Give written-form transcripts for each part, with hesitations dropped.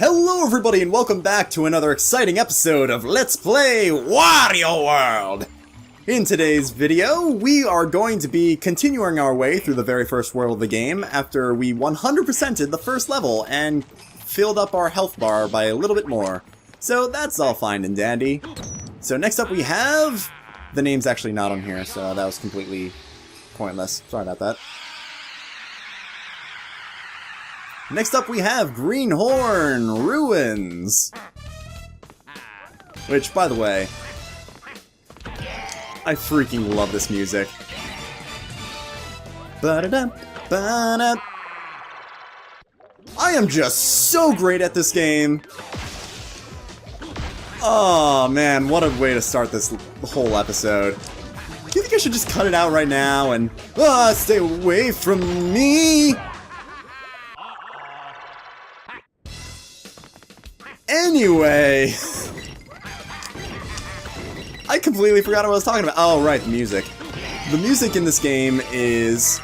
Hello everybody and welcome back to another exciting episode of Let's Play Wario World! In today's video, we are going to be continuing our way through the very first world of the game after we 100%ed the first level and filled up our health bar by a little bit more. So that's all fine and dandy. So next up we have... The name's actually not on here, so that was completely pointless. Sorry about that. Next up we have Greenhorn Ruins. Which, by the way, I freaking love this music. Ba-da-da, ba-da. I am just so great at this game. Oh man, what a way to start this whole episode. Do you think I should just cut it out right now and stay away from me? Anyway, I completely forgot what I was talking about. Oh, right, the music. The music in this game is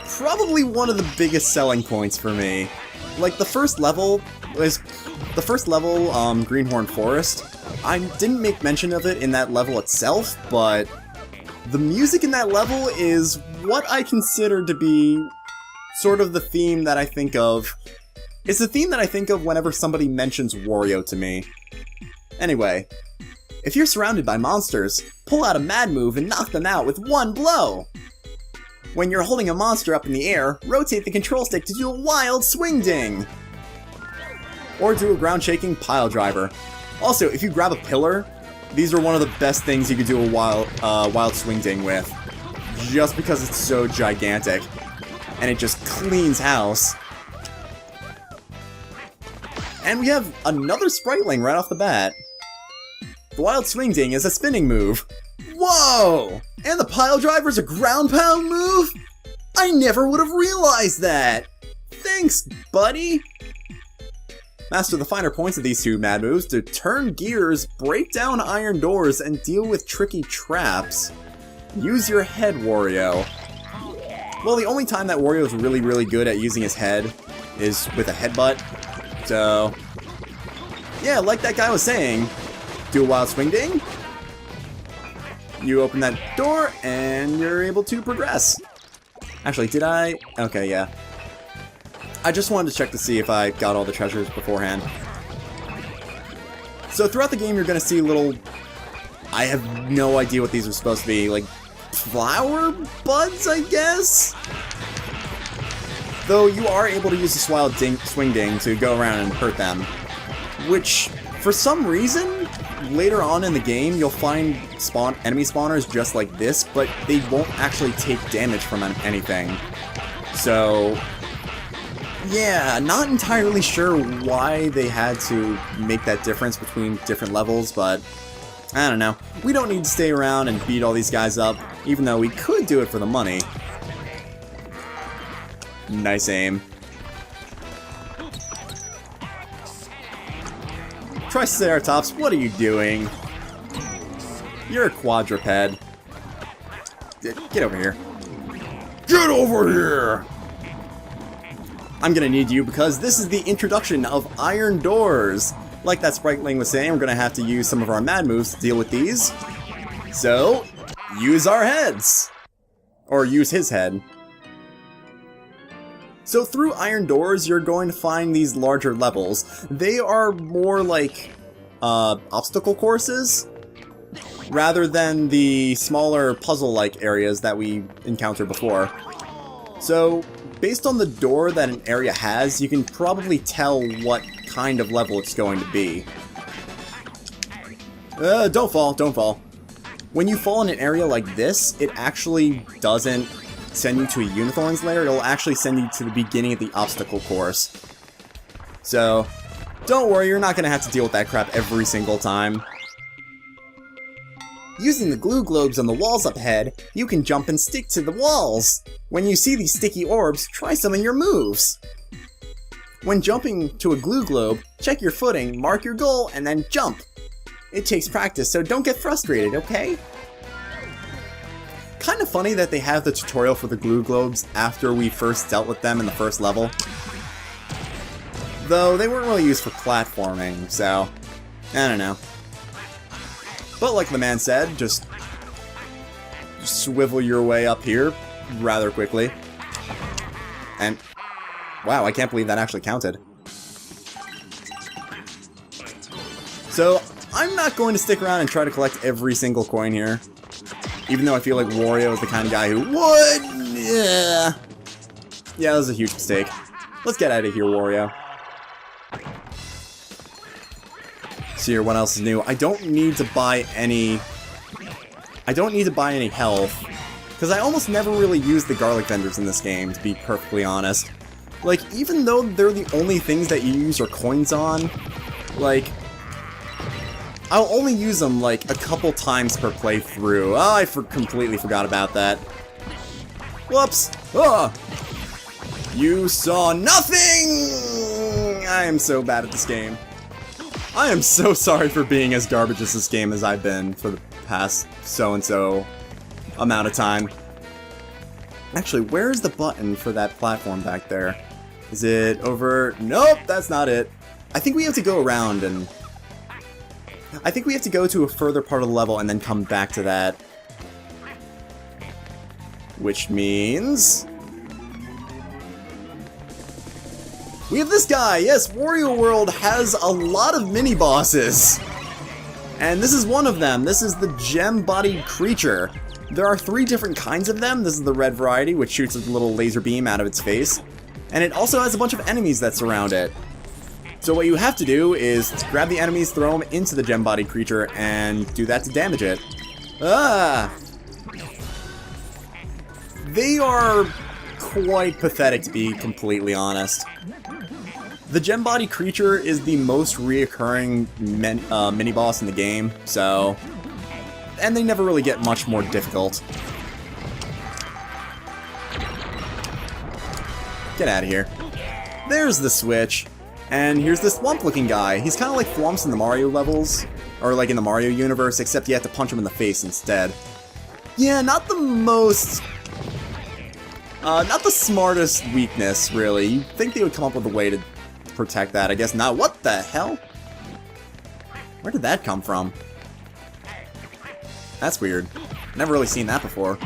probably one of the biggest selling points for me. Like, the first level, Greenhorn Forest, I didn't make mention of it in that level itself, but the music in that level is what I consider to be sort of the theme that I think of. It's the theme that I think of whenever somebody mentions Wario to me. Anyway, if you're surrounded by monsters, pull out a mad move and knock them out with one blow! When you're holding a monster up in the air, rotate the control stick to do a wild swing ding! Or do a ground-shaking pile driver. Also, if you grab a pillar, these are one of the best things you could do a wild swing ding with. Just because it's so gigantic. And it just cleans house. And we have another Spriteling right off the bat. The Wild Swing Ding is a spinning move. Whoa! And the Pile Driver's a ground pound move? I never would have realized that! Thanks, buddy! Master the finer points of these two mad moves to turn gears, break down iron doors, and deal with tricky traps. Use your head, Wario. Well, the only time that Wario is really good at using his head is with a headbutt. So, yeah, like that guy was saying, do a wild swing ding, you open that door, and you're able to progress. Actually, did I? Okay, yeah. I just wanted to check to see if I got all the treasures beforehand. So throughout the game, you're going to see little... I have no idea what these are supposed to be, like, flower buds, I guess? Though you are able to use this wild swing ding to go around and hurt them. Which, for some reason, later on in the game, you'll find enemy spawners just like this, but they won't actually take damage from anything. So, yeah, not entirely sure why they had to make that difference between different levels, but I don't know. We don't need to stay around and beat all these guys up, even though we could do it for the money. Nice aim. Triceratops, what are you doing? You're a quadruped. Get over here. Get over here! I'm gonna need you because this is the introduction of iron doors. Like that Spriteling was saying, we're gonna have to use some of our mad moves to deal with these. So, use our heads! Or use his head. So through iron doors, you're going to find these larger levels. They are more like obstacle courses, rather than the smaller puzzle-like areas that we encountered before. So, based on the door that an area has, you can probably tell what kind of level it's going to be. Don't fall, don't fall. When you fall in an area like this, it actually doesn't send you to a Unicorn's lair, it'll actually send you to the beginning of the obstacle course. So, don't worry, you're not going to have to deal with that crap every single time. Using the glue globes on the walls up ahead, you can jump and stick to the walls. When you see these sticky orbs, try some of your moves. When jumping to a glue globe, check your footing, mark your goal, and then jump. It takes practice, so don't get frustrated, okay? Kind of funny that they have the tutorial for the glue globes after we first dealt with them in the first level. Though they weren't really used for platforming, so I don't know. But like the man said, just swivel your way up here rather quickly. And wow, I can't believe that actually counted. So I'm not going to stick around and try to collect every single coin here. Even though I feel like Wario is the kind of guy who would. Yeah, that was a huge mistake. Let's get out of here, Wario. See here, what else is new? I don't need to buy any... health. Because I almost never really use the garlic vendors in this game, to be perfectly honest. Like, even though they're the only things that you use your coins on, like... I'll only use them, like, a couple times per playthrough. Oh, I completely forgot about that. Whoops! Oh! You saw nothing! I am so bad at this game. I am so sorry for being as garbage as this game as I've been for the past so-and-so amount of time. Actually, where's the button for that platform back there? Is it over? Nope, that's not it. I think we have to go around and... I think we have to go to a further part of the level and then come back to that. Which means... we have this guy! Yes, Wario World has a lot of mini-bosses! And this is one of them. This is the gem-bodied creature. There are 3 different kinds of them. This is the red variety, which shoots a little laser beam out of its face. And it also has a bunch of enemies that surround it. So what you have to do is grab the enemies, throw them into the gem-bodied creature, and do that to damage it. Ah! They are quite pathetic, to be completely honest. The gem-bodied creature is the most reoccurring mini-boss in the game, so... and they never really get much more difficult. Get out of here. There's the switch. And here's this Thwomp-looking guy. He's kind of like Thwomps in the Mario levels, or like in the Mario universe, except you have to punch him in the face instead. Yeah, not the most... not the smartest weakness, really. You'd think they would come up with a way to protect that. I guess not. What the hell? Where did that come from? That's weird. Never really seen that before.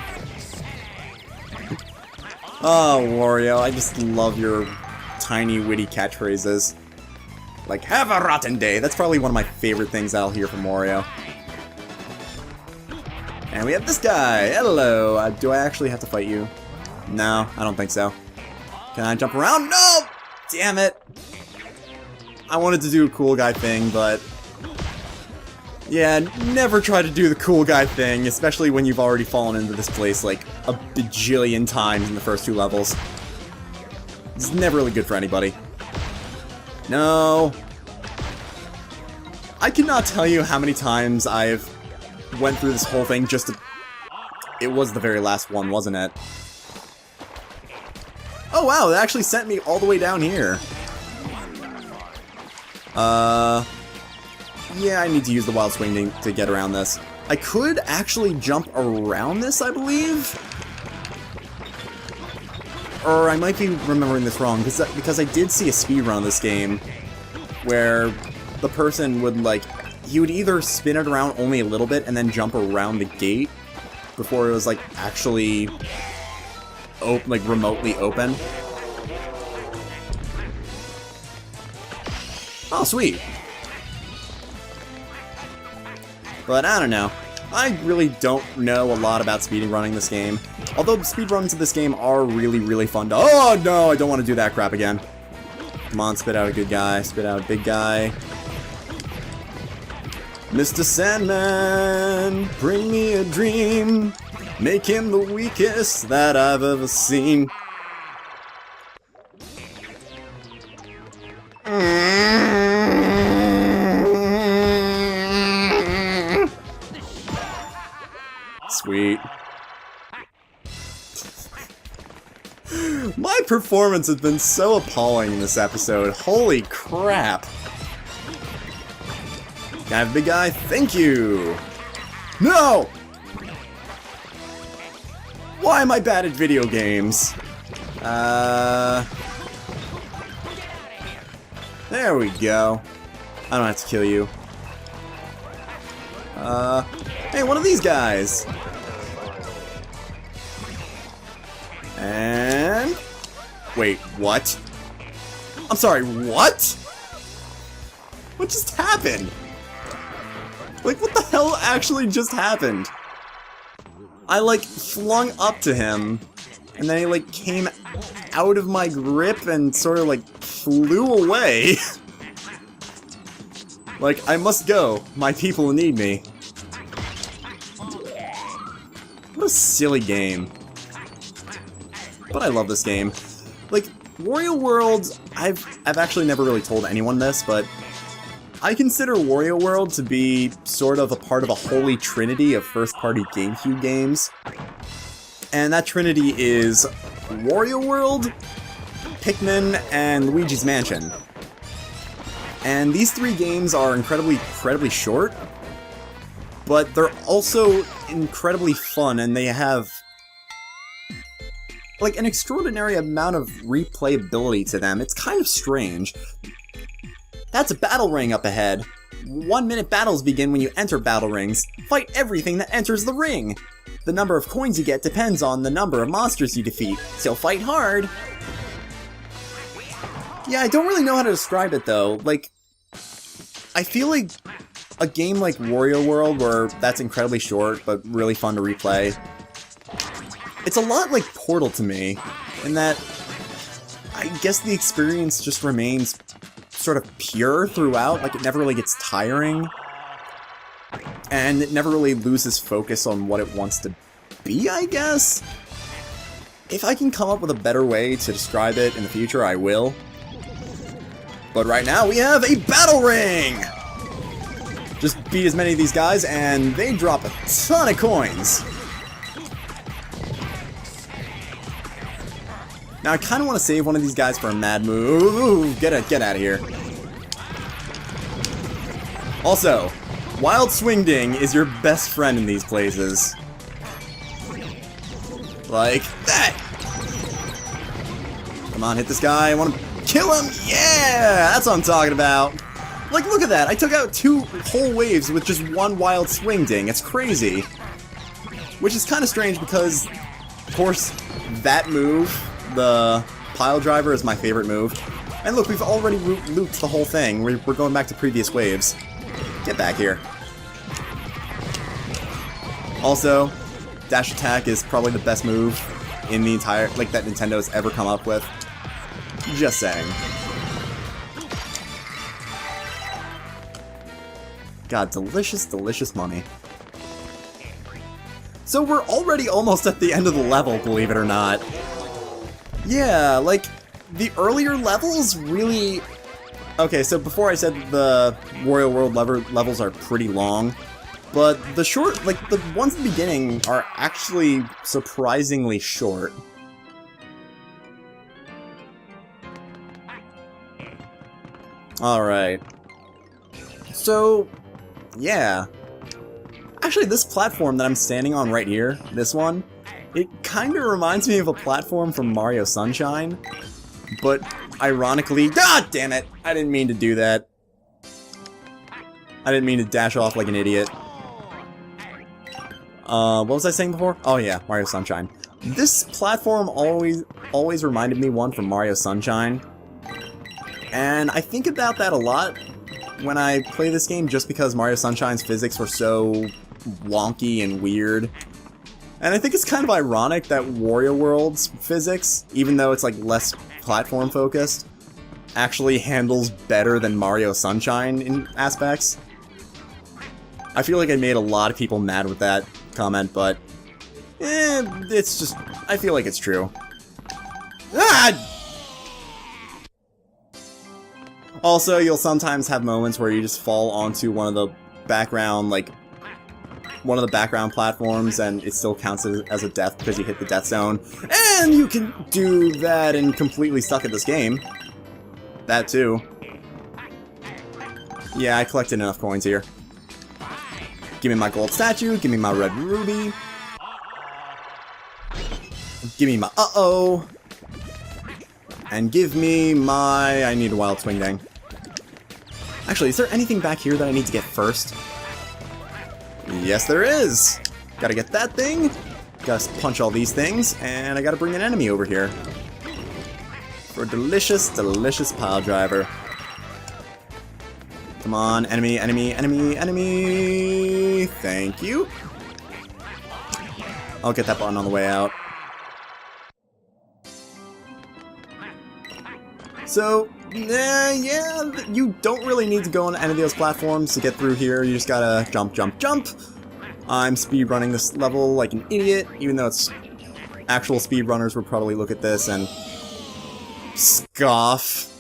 Oh, Wario, I just love your tiny, witty catchphrases. Like, have a rotten day. That's probably one of my favorite things I'll hear from Wario. And we have this guy. Hello. Do I actually have to fight you? No, I don't think so. Can I jump around? No! Damn it. I wanted to do a cool guy thing, but... yeah, never try to do the cool guy thing, especially when you've already fallen into this place like a bajillion times in the first 2 levels. It's never really good for anybody. No. I cannot tell you how many times I've went through this whole thing just to... it was the very last one, wasn't it? Oh wow, that actually sent me all the way down here. Yeah, I need to use the wild swing to get around this. I could actually jump around this, I believe? Or I might be remembering this wrong, because I did see a speedrun of this game where the person would, like, he would either spin it around only a little bit and then jump around the gate before it was, like, actually, remotely open. Oh, sweet. But I don't know. I really don't know a lot about speedrunning this game. Although speedruns of this game are really, really fun to... oh no, I don't want to do that crap again. Come on, spit out a good guy. Spit out a big guy. Mr. Sandman, bring me a dream. Make him the weakest that I've ever seen. Sweet. My performance has been so appalling in this episode. Holy crap. Can I have a big guy? Thank you! No! Why am I bad at video games? There we go. I don't have to kill you. Hey, one of these guys! And... Wait, what? I'm sorry, what? What just happened? Like, what the hell actually just happened? I, like, flung up to him, and then he, like, came out of my grip and sort of, like, flew away. Like, I must go. My people need me. What a silly game. But I love this game. Like, Wario World, I've actually never really told anyone this, but I consider Wario World to be sort of a part of a holy trinity of first-party GameCube games. And that trinity is Wario World, Pikmin, and Luigi's Mansion. And these three games are incredibly short, but they're also incredibly fun, and they have like an extraordinary amount of replayability to them. It's kind of strange. That's a battle ring up ahead. 1-minute battles begin when you enter battle rings. Fight everything that enters the ring. The number of coins you get depends on the number of monsters you defeat, so fight hard. Yeah, I don't really know how to describe it though. Like, I feel like a game like Wario World, where that's incredibly short but really fun to replay, it's a lot like Portal to me, in that I guess the experience just remains sort of pure throughout. Like, it never really gets tiring, and it never really loses focus on what it wants to be, I guess? If I can come up with a better way to describe it in the future, I will. But right now, we have a battle ring! Just beat as many of these guys, and they drop a ton of coins. Now, I kind of want to save one of these guys for a mad move. Ooh, get out of here. Also, Wild Swing Ding is your best friend in these places. Like that! Come on, hit this guy. I want to kill him! Yeah! That's what I'm talking about. Like, look at that. I took out 2 whole waves with just 1 Wild Swing Ding. It's crazy. Which is kind of strange because, of course, that move, the pile driver, is my favorite move. And look, we've already looped the whole thing. We're going back to previous waves. Get back here. Also, dash attack is probably the best move in the entire, like, that Nintendo's ever come up with. Just saying. God, delicious, delicious money. So we're already almost at the end of the level, believe it or not. Yeah, like, the earlier levels really... Okay, so before I said the Wario World levels are pretty long, but the short, like, the ones at the beginning are actually surprisingly short. Alright. So, yeah. Actually, this platform that I'm standing on right here, this one, it kinda reminds me of a platform from Mario Sunshine, but ironically... God damn it! I didn't mean to do that. I didn't mean to dash off like an idiot. What was I saying before? Oh yeah, Mario Sunshine. This platform always reminded me one from Mario Sunshine. And I think about that a lot when I play this game, just because Mario Sunshine's physics were so wonky and weird. And I think it's kind of ironic that Wario World's physics, even though it's like less platform focused, actually handles better than Mario Sunshine in aspects. I feel like I made a lot of people mad with that comment, but it's just, I feel like it's true. Ah! Also, you'll sometimes have moments where you just fall onto one of the background, like, one of the background platforms, and it still counts as a death because you hit the death zone. And you can do that and completely suck at this game. That too. Yeah, I collected enough coins here. Give me my gold statue, give me my red ruby. Give me my uh-oh. And give me my... I need a Wild Swing Ding. Actually, is there anything back here that I need to get first? Yes, there is! Gotta get that thing, gotta punch all these things, and I gotta bring an enemy over here. For a delicious, delicious pile driver. Come on, enemy, enemy, enemy, enemy! Thank you. I'll get that button on the way out. So, yeah, you don't really need to go on any of those platforms to get through here. You just gotta jump, jump, jump. I'm speedrunning this level like an idiot, even though it's actual speedrunners would probably look at this and scoff.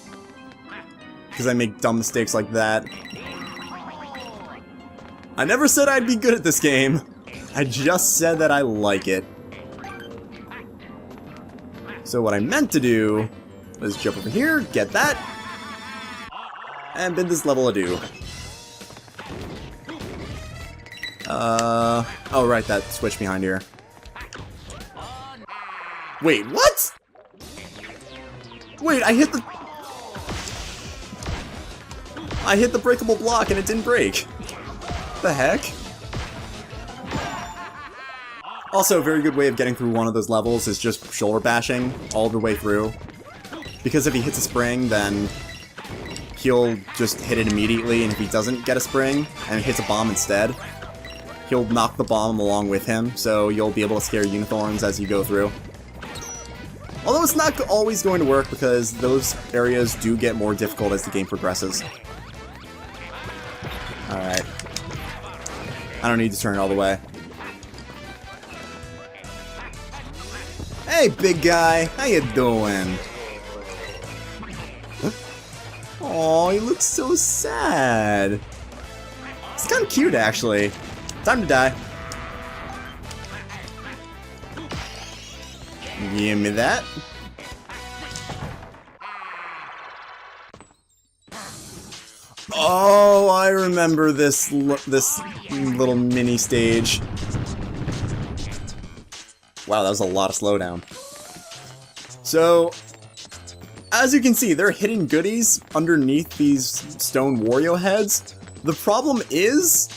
Because I make dumb mistakes like that. I never said I'd be good at this game. I just said that I like it. So what I meant to do was jump over here, get that, and bid this level adieu. Oh right, that switch behind here. Wait, what? Wait, I hit the breakable block and it didn't break. What the heck? Also, a very good way of getting through one of those levels is just shoulder bashing all the way through. Because if he hits a spring, then he'll just hit it immediately, and if he doesn't get a spring and hits a bomb instead, he'll knock the bomb along with him, so you'll be able to scare unicorns as you go through. Although it's not always going to work, because those areas do get more difficult as the game progresses. Alright. I don't need to turn it all the way. Hey, big guy! How you doing? Aw, he looks so sad. It's kind of cute, actually. Time to die. Give me that. Oh, I remember this little mini stage. Wow, that was a lot of slowdown. So, as you can see, there are hidden goodies underneath these stone Wario heads. The problem is,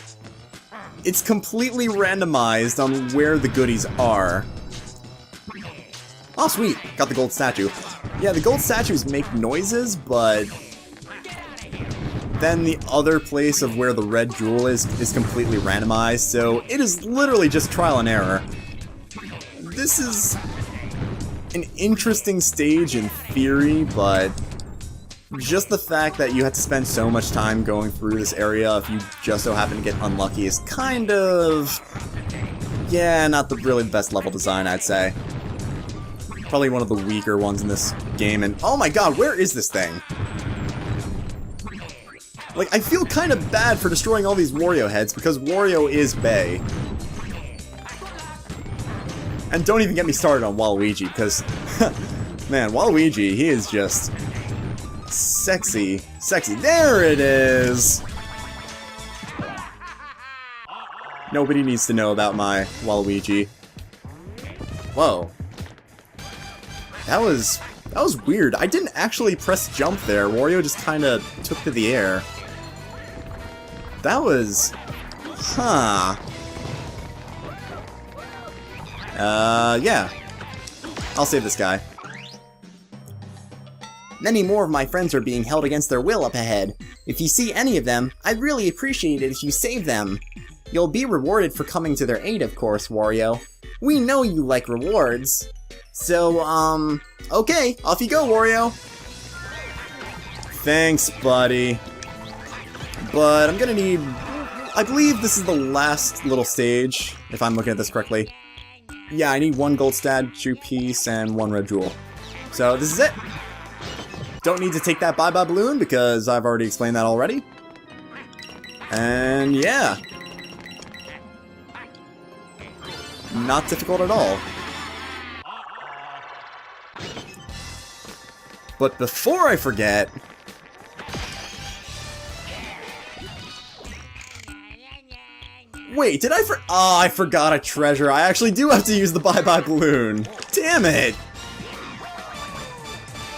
it's completely randomized on where the goodies are. Oh, sweet. Got the gold statue. Yeah, the gold statues make noises, but then the other place of where the red jewel is completely randomized, so it is literally just trial and error. This is an interesting stage in theory, but just the fact that you have to spend so much time going through this area if you just so happen to get unlucky is kind of... yeah, not the really best level design, I'd say. Probably one of the weaker ones in this game, and oh my god, where is this thing? Like, I feel kind of bad for destroying all these Wario heads, because Wario is bae. And don't even get me started on Waluigi, because, man, Waluigi, he is just sexy. Sexy. There it is! Nobody needs to know about my Waluigi. Whoa. That was weird. I didn't actually press jump there. Wario just kind of took to the air. That was... huh. Yeah. I'll save this guy. Many more of my friends are being held against their will up ahead. If you see any of them, I'd really appreciate it if you save them. You'll be rewarded for coming to their aid, of course, Wario. We know you like rewards. So, okay, off you go, Wario. Thanks, buddy. But I'm gonna need... I believe this is the last little stage, if I'm looking at this correctly. Yeah, I need one gold statue piece and one red jewel. So, this is it. Don't need to take that bye-bye balloon, because I've already explained that already. And yeah. Not difficult at all. But before I forget... wait, did I oh, I forgot a treasure. I actually do have to use the bye-bye balloon. Damn it!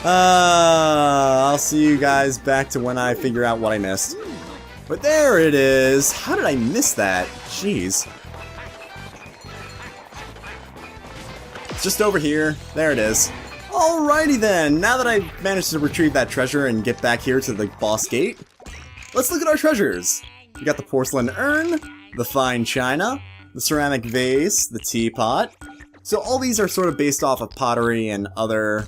I'll see you guys back to when I figure out what I missed. But there it is. How did I miss that? Jeez. It's just over here. There it is. Alrighty then. Now that I've managed to retrieve that treasure and get back here to the boss gate, let's look at our treasures. We got the porcelain urn, the fine china, the ceramic vase, the teapot. So all these are sort of based off of pottery and other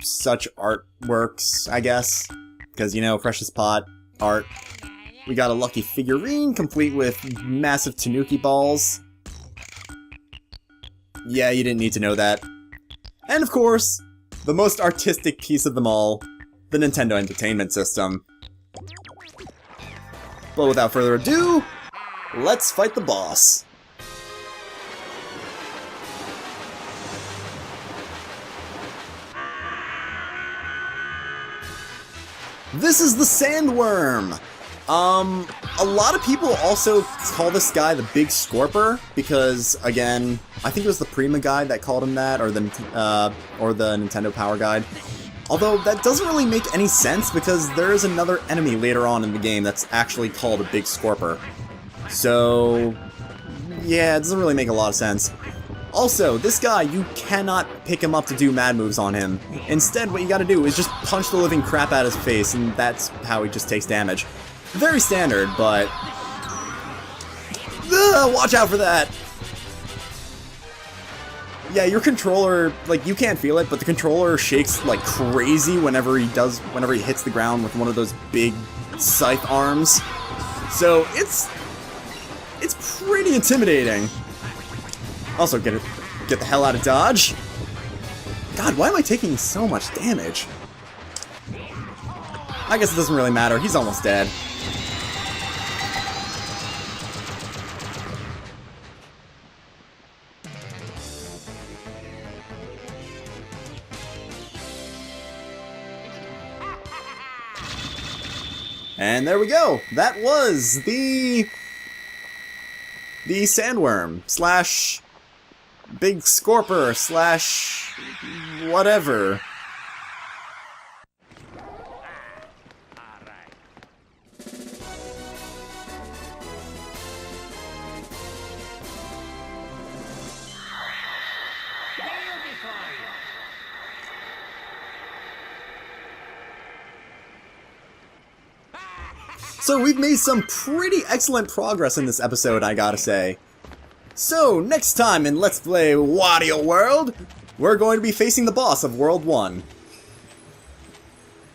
such artworks, I guess. Because, you know, precious pot, art. We got a lucky figurine, complete with massive tanuki balls. Yeah, you didn't need to know that. And of course, the most artistic piece of them all, the Nintendo Entertainment System. But without further ado, let's fight the boss. This is the Sandworm! A lot of people also call this guy the Big Scorper, because, again, I think it was the Prima Guide that called him that, or the Nintendo Power Guide. Although, that doesn't really make any sense, because there is another enemy later on in the game that's actually called a Big Scorper. So, yeah, it doesn't really make a lot of sense. Also, this guy, you cannot pick him up to do mad moves on him. Instead, what you gotta do is just punch the living crap out of his face, and that's how he just takes damage. Very standard, but... watch out for that! Yeah, your controller, like, you can't feel it, but the controller shakes like crazy whenever he hits the ground with one of those big scythe arms. So, it's pretty intimidating. Also, get the hell out of dodge. God, why am I taking so much damage? I guess it doesn't really matter, he's almost dead. And there we go! That was the Sandworm, slash Big Scorper, slash whatever. So we've made some pretty excellent progress in this episode, I gotta say. So, next time in Let's Play Wario World, we're going to be facing the boss of World 1.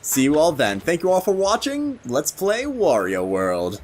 See you all then. Thank you all for watching. Let's Play Wario World.